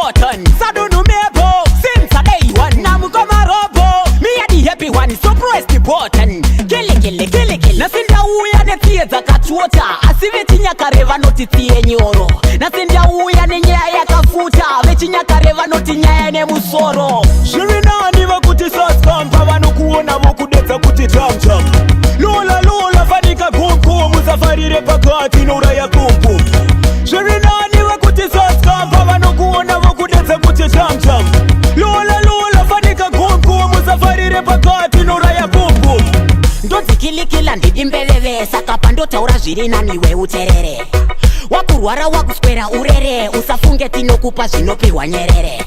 important. Sadunu mebo, since a day one. Namukoma robo, me a the happy one. So press the button. Kili. Nasinda uya ne tieza katuota. Asiveti nyakareva noti tie nyoro. Nasinda uya ne nyaya kafuta. Vechi nyakareva noti nyaya ne musoro. Shirina niva kuti saskampa. Vano kuona vokudetsa kuti tam. Lola fanika kumkum. Musafarire pakati nura ya kumkum. Shirina niva kuti saskampa. Vano kuona vokudetsa kuti tam. Lola fanika kumkum. Musafarire pakati nura ya kumkum. Ndodzikilikila ndidimbeveve saka ndotaura zviri naniwe uterere. Wakurwara wakuswera urere, usafunge tinokupa zvinopihwa nyerere.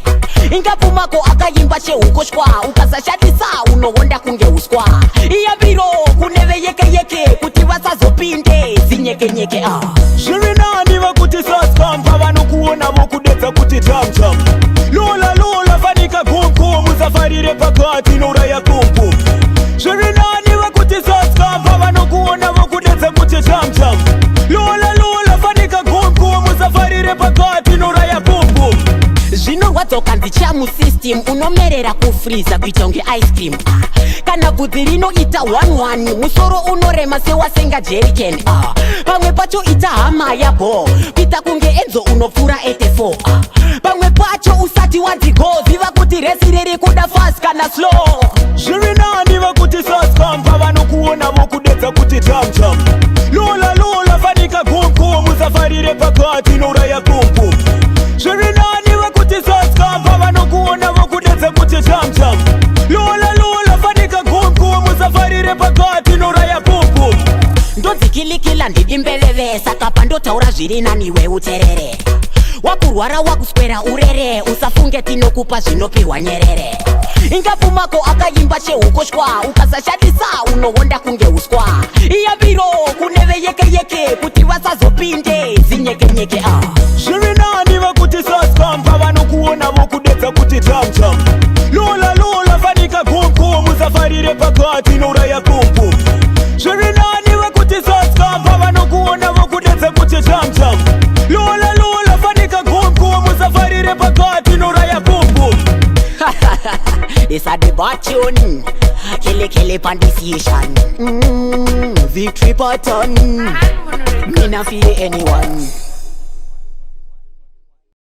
Ingapfumako akayimba chehukoshwa, ukasashatisa unohonda kunge uswa. Iyambiro kuneve yeke kuti vasazopinde zinyekenyeke. Shirina niva kuti saskampa. Vanokuona vokudetsa kuti tam. Lola fanika kumkum. Musafarire pakati nora ya kumkum. Shirina niva kuti saskampa. Vanokuona vokudetsa kuti tam. Lola fanika kumkum. Musafarire pakati nora ya kumkum. Zvinorwadzoka ndichamusystem unomerera kufriza kuita unge ice cream. Kana bvudzi rinoita 1-1 musoro unorema sewasenga jerrycan. Pamwe pacho ita hama yabo kuita kunge enzo unopfura 84. Pamwe pacho usati wadzigo ziva kuti resi riri kuda fast kana slow. Shirina niva kuti saskampa. Vanokuona vokudetsa kuti tam. Lola fanika kumkum. Musafarire pakati nora ya kumkum. Shirina niva kuti saskampa. Vanokuona vokudetsa kuti tam. Lola fanika kumkum. Musafarire pakati nora ya kumkum. Ndodzikilikila ndidimbeveve saka ndotaura zviri naniwe uterere. Wakurwara wakuswera urere, usafunge tinokupa zvinopihwa nyerere. Ingapfumako akayimba chehukoshwa, ukasashatisa unohonda kunge uswa. Iyambiro kuneve yeke kuti vasazopinde zinyekenyeke. Shirina niva kuti saskampa. Vanokuona vokudetsa kuti tam. Lola fanika kumkum. Musafarire pakati nora ya kumkum. Shirina niva kuti saskampa. Vanokuona vokudetsa kuti tam. Lola fanika kumkum. Musafarire pakati nora ya kumkum. It's a debate tune. Kele pandiciation. Victory button. Me not fear anyone.